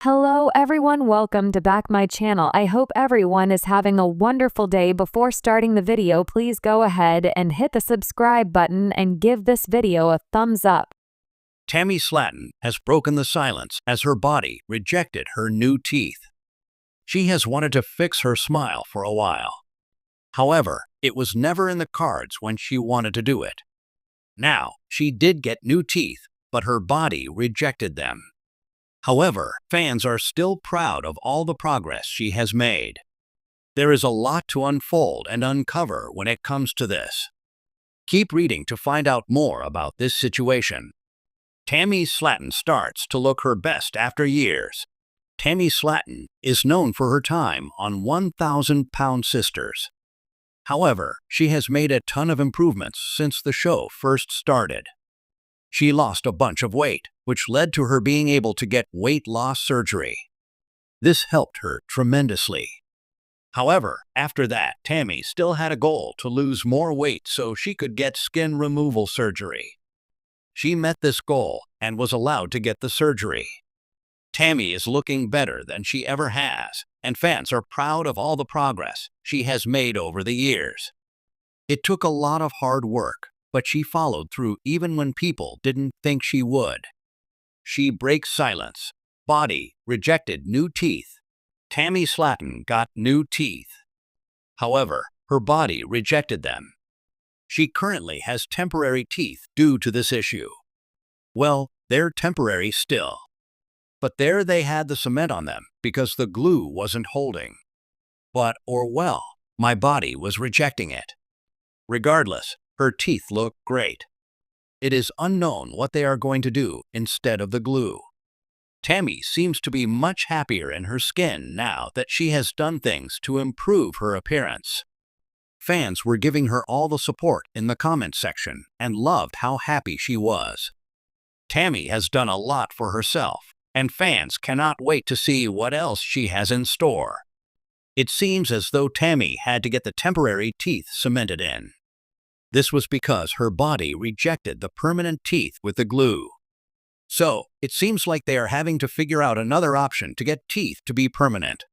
Hello everyone, welcome to back my channel. I hope everyone is having a wonderful day. Before starting the video, please go ahead and hit the subscribe button and give this video a thumbs up. Tammy Slaton has broken the silence as her body rejected her new teeth. She has wanted to fix her smile for a while. However, it was never in the cards when she wanted to do it. Now, she did get new teeth, but her body rejected them. However, fans are still proud of all the progress she has made. There is a lot to unfold and uncover when it comes to this. Keep reading to find out more about this situation. Tammy Slaton starts to look her best after years. Tammy Slaton is known for her time on 1,000-Pound Sisters. However, she has made a ton of improvements since the show first started. She lost a bunch of weight, which led to her being able to get weight loss surgery. This helped her tremendously. However, after that, Tammy still had a goal to lose more weight so she could get skin removal surgery. She met this goal and was allowed to get the surgery. Tammy is looking better than she ever has, and fans are proud of all the progress she has made over the years. It took a lot of hard work, but she followed through even when people didn't think she would. She breaks silence. Body rejected new teeth. Tammy Slaton got new teeth. However, her body rejected them. She currently has temporary teeth due to this issue. Well, they're temporary still. But there they had the cement on them because the glue wasn't holding. My body was rejecting it. Regardless, her teeth look great. It is unknown what they are going to do instead of the glue. Tammy seems to be much happier in her skin now that she has done things to improve her appearance. Fans were giving her all the support in the comment section and loved how happy she was. Tammy has done a lot for herself, and fans cannot wait to see what else she has in store. It seems as though Tammy had to get the temporary teeth cemented in. This was because her body rejected the permanent teeth with the glue. So, it seems like they are having to figure out another option to get teeth to be permanent.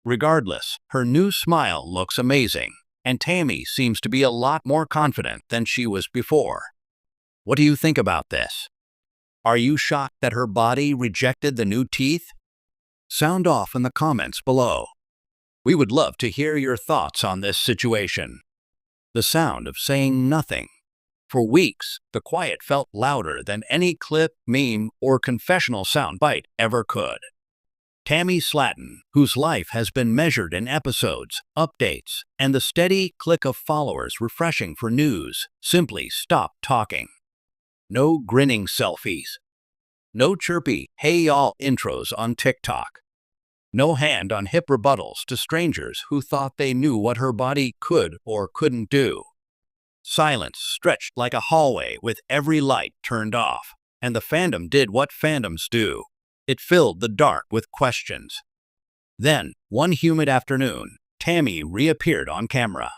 Regardless, her new smile looks amazing, and Tammy seems to be a lot more confident than she was before. What do you think about this? Are you shocked that her body rejected the new teeth? Sound off in the comments below. We would love to hear your thoughts on this situation. The sound of saying nothing. For weeks, the quiet felt louder than any clip, meme, or confessional soundbite ever could. Tammy Slaton, whose life has been measured in episodes, updates, and the steady click of followers refreshing for news, simply stopped talking. No grinning selfies. No chirpy, hey y'all intros on TikTok. No hand-on-hip rebuttals to strangers who thought they knew what her body could or couldn't do. Silence stretched like a hallway with every light turned off, and the fandom did what fandoms do. It filled the dark with questions. Then, one humid afternoon, Tammy reappeared on camera.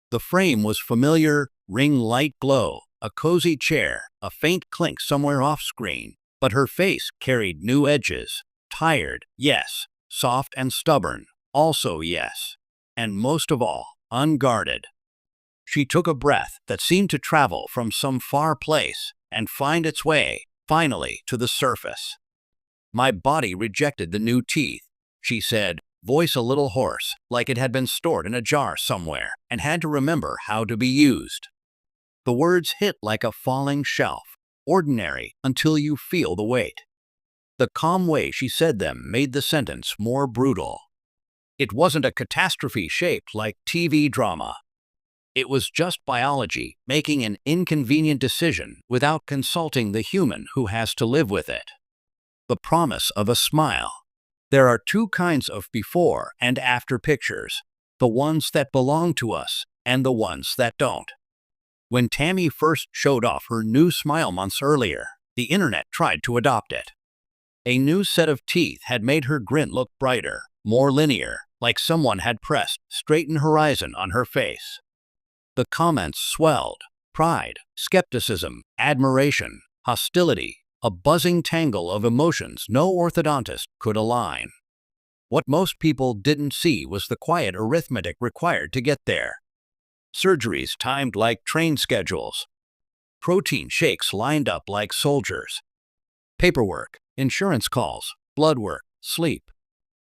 The frame was familiar, ring light glow, a cozy chair, a faint clink somewhere off-screen, but her face carried new edges. Tired, yes. Soft and stubborn, also yes. And most of all, unguarded. She took a breath that seemed to travel from some far place and find its way, finally, to the surface. My body rejected the new teeth, she said, voice a little hoarse, like it had been stored in a jar somewhere and had to remember how to be used. The words hit like a falling shelf, ordinary until you feel the weight. The calm way she said them made the sentence more brutal. It wasn't a catastrophe shaped like TV drama. It was just biology making an inconvenient decision without consulting the human who has to live with it. The promise of a smile. There are two kinds of before and after pictures, the ones that belong to us and the ones that don't. When Tammy first showed off her new smile months earlier, the internet tried to adopt it. A new set of teeth had made her grin look brighter, more linear, like someone had pressed straighten horizon on her face. The comments swelled. Pride, skepticism, admiration, hostility, a buzzing tangle of emotions no orthodontist could align. What most people didn't see was the quiet arithmetic required to get there. Surgeries timed like train schedules. Protein shakes lined up like soldiers. Paperwork, insurance calls, blood work, sleep.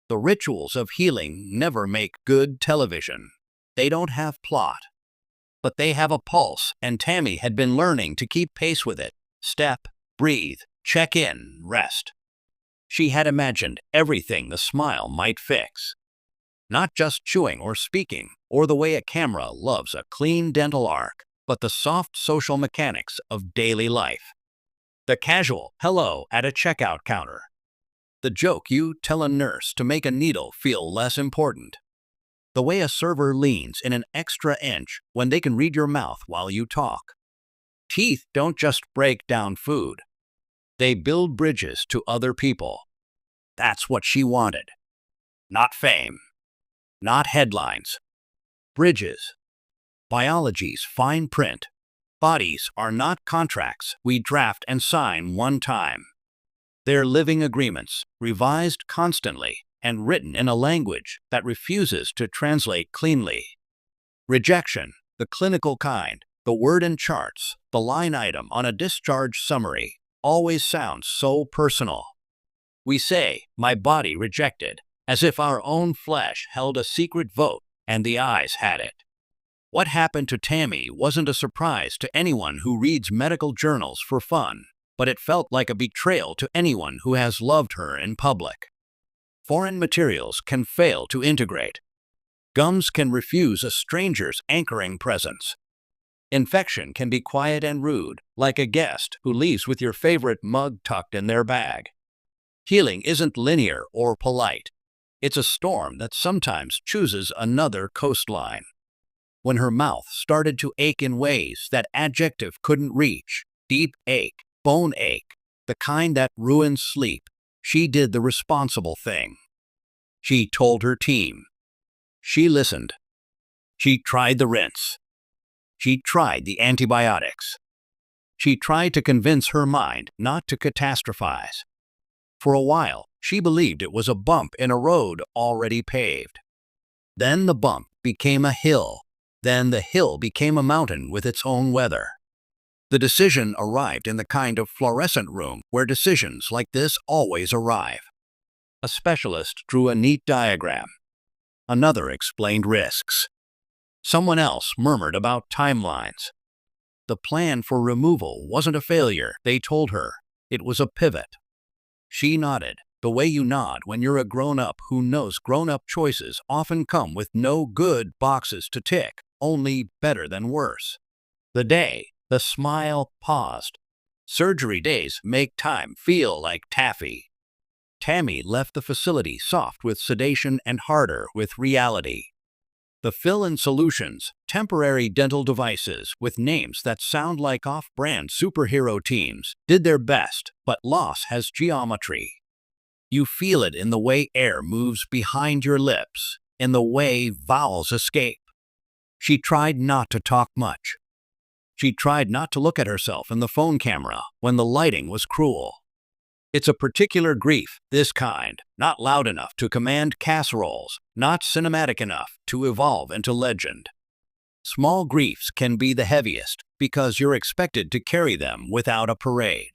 The rituals of healing never make good television. They don't have plot. But they have a pulse, and Tammy had been learning to keep pace with it. Step, breathe, check in, rest. She had imagined everything the smile might fix. Not just chewing or speaking, or the way a camera loves a clean dental arc, but the soft social mechanics of daily life. The casual hello at a checkout counter. The joke you tell a nurse to make a needle feel less important. The way a server leans in an extra inch when they can read your mouth while you talk. Teeth don't just break down food. They build bridges to other people. That's what she wanted. Not fame. Not headlines. Bridges. Biology's fine print. Bodies are not contracts we draft and sign one time. They're living agreements, revised constantly, and written in a language that refuses to translate cleanly. Rejection, the clinical kind, the word in charts, the line item on a discharge summary, always sounds so personal. We say, my body rejected, as if our own flesh held a secret vote and the eyes had it. What happened to Tammy wasn't a surprise to anyone who reads medical journals for fun, but it felt like a betrayal to anyone who has loved her in public. Foreign materials can fail to integrate. Gums can refuse a stranger's anchoring presence. Infection can be quiet and rude, like a guest who leaves with your favorite mug tucked in their bag. Healing isn't linear or polite. It's a storm that sometimes chooses another coastline. When her mouth started to ache in ways that adjective couldn't reach, deep ache, bone ache, the kind that ruins sleep, she did the responsible thing. She told her team. She listened. She tried the rinse. She tried the antibiotics. She tried to convince her mind not to catastrophize. For a while, she believed it was a bump in a road already paved. Then the bump became a hill. Then the hill became a mountain with its own weather. The decision arrived in the kind of fluorescent room where decisions like this always arrive. A specialist drew a neat diagram. Another explained risks. Someone else murmured about timelines. The plan for removal wasn't a failure, they told her. It was a pivot. She nodded, the way you nod when you're a grown-up who knows grown-up choices often come with no good boxes to tick, only better than worse. The smile paused. Surgery days make time feel like taffy. Tammy left the facility soft with sedation and harder with reality. The fill-in solutions, temporary dental devices with names that sound like off-brand superhero teams, did their best, but loss has geometry. You feel it in the way air moves behind your lips, in the way vowels escape. She tried not to talk much. She tried not to look at herself in the phone camera when the lighting was cruel. It's a particular grief, this kind, not loud enough to command casseroles, not cinematic enough to evolve into legend. Small griefs can be the heaviest because you're expected to carry them without a parade.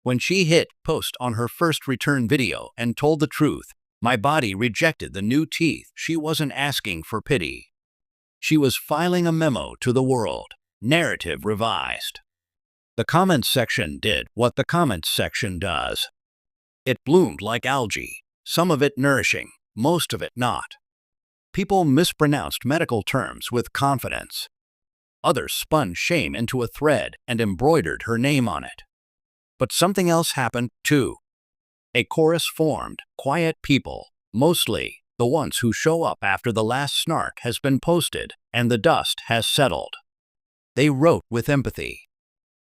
When she hit post on her first return video and told the truth, my body rejected the new teeth, she wasn't asking for pity. She was filing a memo to the world, narrative revised. The comments section did what the comments section does. It bloomed like algae, some of it nourishing, most of it not. People mispronounced medical terms with confidence. Others spun shame into a thread and embroidered her name on it. But something else happened, too. A chorus formed, quiet people, mostly the ones who show up after the last snark has been posted and the dust has settled. They wrote with empathy.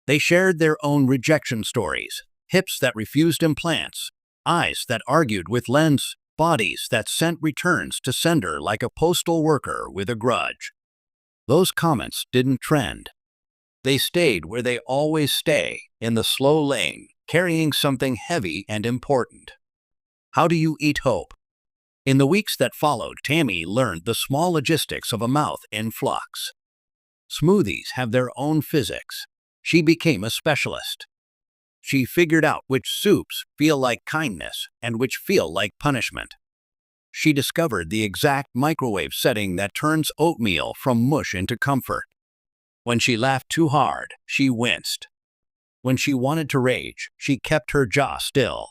They shared their own rejection stories, hips that refused implants, eyes that argued with lens, bodies that sent returns to sender like a postal worker with a grudge. Those comments didn't trend. They stayed where they always stay, in the slow lane, carrying something heavy and important. How do you eat hope? In the weeks that followed, Tammy learned the small logistics of a mouth in flux. Smoothies have their own physics. She became a specialist. She figured out which soups feel like kindness and which feel like punishment. She discovered the exact microwave setting that turns oatmeal from mush into comfort. When she laughed too hard, she winced. When she wanted to rage, she kept her jaw still.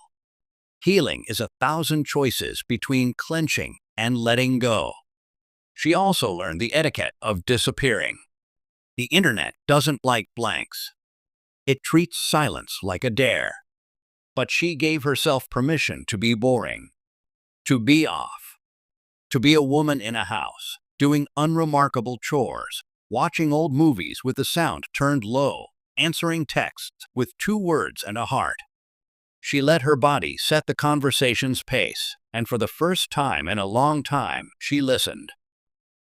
Healing is 1,000 choices between clenching and letting go. She also learned the etiquette of disappearing. The internet doesn't like blanks. It treats silence like a dare. But she gave herself permission to be boring, to be off, to be a woman in a house, doing unremarkable chores, watching old movies with the sound turned low, answering texts with 2 words and a heart. She let her body set the conversation's pace, and for the first time in a long time, she listened.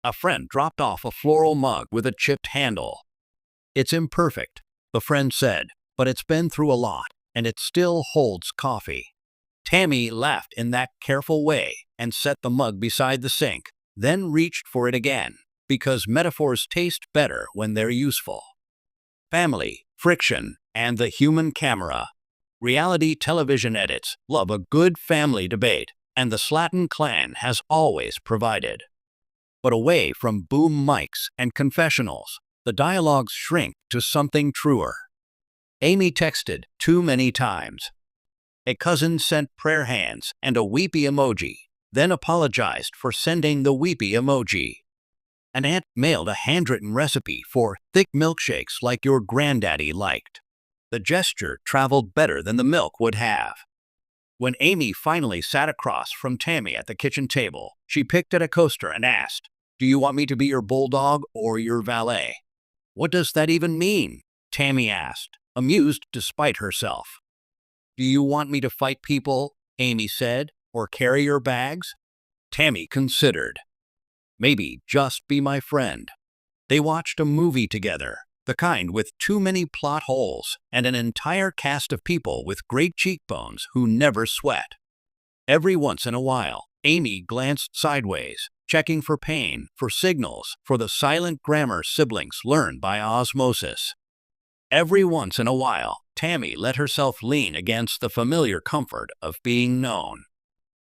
A friend dropped off a floral mug with a chipped handle. "It's imperfect," the friend said, "but it's been through a lot, and it still holds coffee." Tammy laughed in that careful way and set the mug beside the sink, then reached for it again, because metaphors taste better when they're useful. Family, friction, and the human camera. Reality television edits love a good family debate, and the Slaton clan has always provided. But away from boom mics and confessionals, the dialogues shrink to something truer. Amy texted too many times. A cousin sent prayer hands and a weepy emoji, then apologized for sending the weepy emoji. An aunt mailed a handwritten recipe for thick milkshakes like your granddaddy liked. The gesture traveled better than the milk would have. When Amy finally sat across from Tammy at the kitchen table, she picked at a coaster and asked, "Do you want me to be your bulldog or your valet?" "What does that even mean?" Tammy asked, amused despite herself. "Do you want me to fight people," Amy said, "or carry your bags?" Tammy considered. "Maybe just be my friend." They watched a movie together, the kind with too many plot holes and an entire cast of people with great cheekbones who never sweat. Every once in a while, Amy glanced sideways, checking for pain, for signals, for the silent grammar siblings learn by osmosis. Every once in a while, Tammy let herself lean against the familiar comfort of being known.